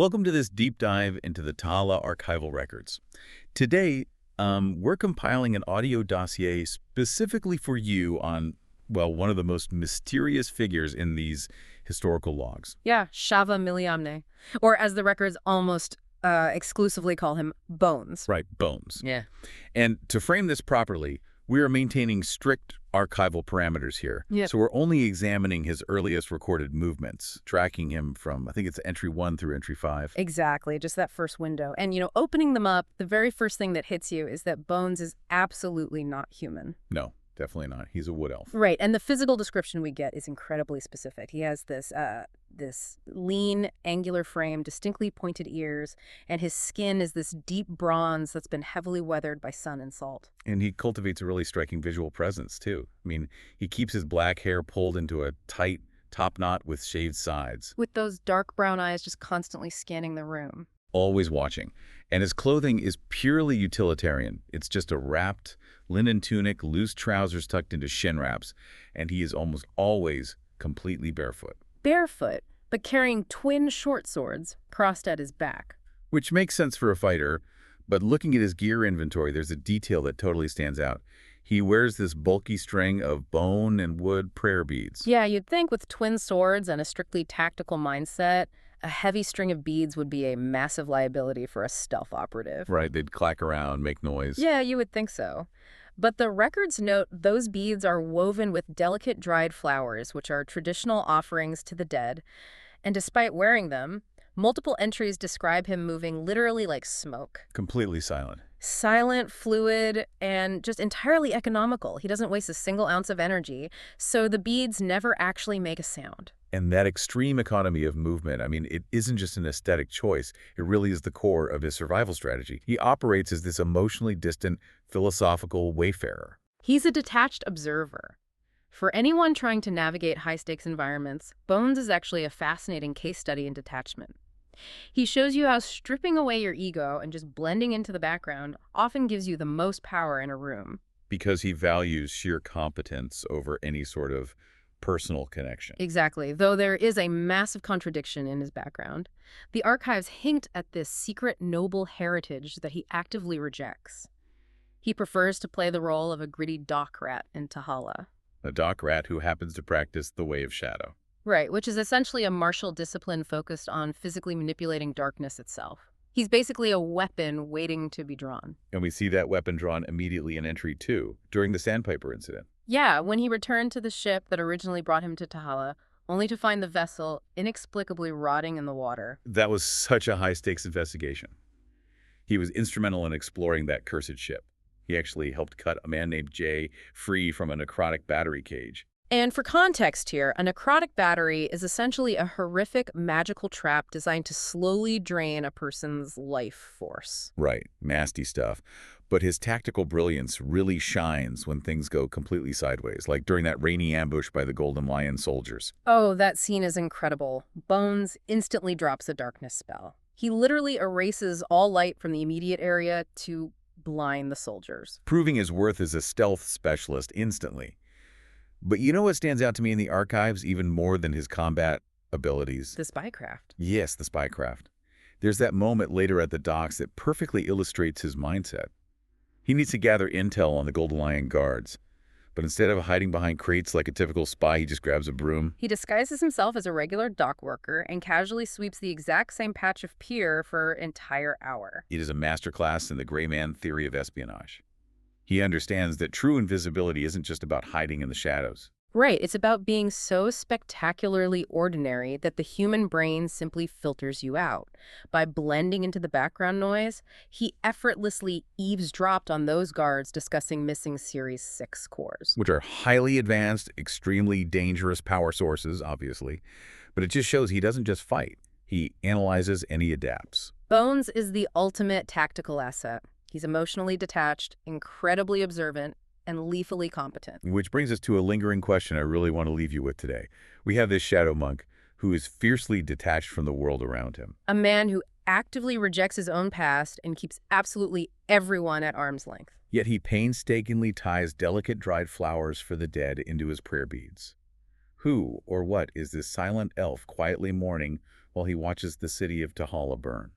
Welcome to this deep dive into the Tahala archival records. Today, we're compiling an audio dossier specifically for you on, well, one of the most mysterious figures in these historical logs. Yeah, Shava Miliamne. Or as the records almost exclusively call him, Bones. Right, Bones. Yeah. And to frame this properly, we are maintaining strict archival parameters here. Yep. So we're only examining his earliest recorded movements, tracking him from, I think it's entry 1 through entry 5. Exactly, just that first window. And, opening them up, the very first thing that hits you is that Bones is absolutely not human. No, definitely not. He's a wood elf. Right, and the physical description we get is incredibly specific. He has this lean, angular frame, distinctly pointed ears, and his skin is this deep bronze that's been heavily weathered by sun and salt. And he cultivates a really striking visual presence, too. I mean, he keeps his black hair pulled into a tight top knot with shaved sides. With those dark brown eyes just constantly scanning the room. Always watching. And his clothing is purely utilitarian. It's just a wrapped linen tunic, loose trousers tucked into shin wraps, and he is almost always completely barefoot. Barefoot, but carrying twin short swords crossed at his back. Which makes sense for a fighter, but looking at his gear inventory, there's a detail that totally stands out. He wears this bulky string of bone and wood prayer beads. Yeah, you'd think with twin swords and a strictly tactical mindset, a heavy string of beads would be a massive liability for a stealth operative. Right, they'd clack around, make noise. Yeah, you would think so. But the records note those beads are woven with delicate dried flowers, which are traditional offerings to the dead. And despite wearing them, multiple entries describe him moving literally like smoke. Completely silent. Silent, fluid, and just entirely economical. He doesn't waste a single ounce of energy, so the beads never actually make a sound. And that extreme economy of movement, I mean, it isn't just an aesthetic choice. It really is the core of his survival strategy. He operates as this emotionally distant, philosophical wayfarer. He's a detached observer. For anyone trying to navigate high-stakes environments, Bones is actually a fascinating case study in detachment. He shows you how stripping away your ego and just blending into the background often gives you the most power in a room. Because he values sheer competence over any sort of personal connection. Exactly, though there is a massive contradiction in his background. The archives hint at this secret noble heritage that he actively rejects. He prefers to play the role of a gritty dock rat in Tahala. A dock rat who happens to practice the way of shadow. Right, which is essentially a martial discipline focused on physically manipulating darkness itself. He's basically a weapon waiting to be drawn. And we see that weapon drawn immediately in entry 2, during the Sandpiper incident. Yeah, when he returned to the ship that originally brought him to Tahala, only to find the vessel inexplicably rotting in the water. That was such a high-stakes investigation. He was instrumental in exploring that cursed ship. He actually helped cut a man named Jay free from a necrotic battery cage. And for context here, a necrotic battery is essentially a horrific magical trap designed to slowly drain a person's life force. Right, nasty stuff. But his tactical brilliance really shines when things go completely sideways, like during that rainy ambush by the Golden Lion soldiers. Oh, that scene is incredible. Bones instantly drops a darkness spell. He literally erases all light from the immediate area to blind the soldiers. Proving his worth as a stealth specialist instantly. But you know what stands out to me in the archives even more than his combat abilities? The spycraft. Yes, the spycraft. There's that moment later at the docks that perfectly illustrates his mindset. He needs to gather intel on the Golden Lion guards. But instead of hiding behind crates like a typical spy, he just grabs a broom. He disguises himself as a regular dock worker and casually sweeps the exact same patch of pier for an entire hour. It is a masterclass in the gray man theory of espionage. He understands that true invisibility isn't just about hiding in the shadows. Right, it's about being so spectacularly ordinary that the human brain simply filters you out. By blending into the background noise, he effortlessly eavesdropped on those guards discussing missing Series 6 cores. Which are highly advanced, extremely dangerous power sources, obviously. But it just shows he doesn't just fight. He analyzes and he adapts. Bones is the ultimate tactical asset. He's emotionally detached, incredibly observant, and lethally competent. Which brings us to a lingering question I really want to leave you with today. We have this shadow monk who is fiercely detached from the world around him. A man who actively rejects his own past and keeps absolutely everyone at arm's length. Yet he painstakingly ties delicate dried flowers for the dead into his prayer beads. Who or what is this silent elf quietly mourning while he watches the city of Tahala burn.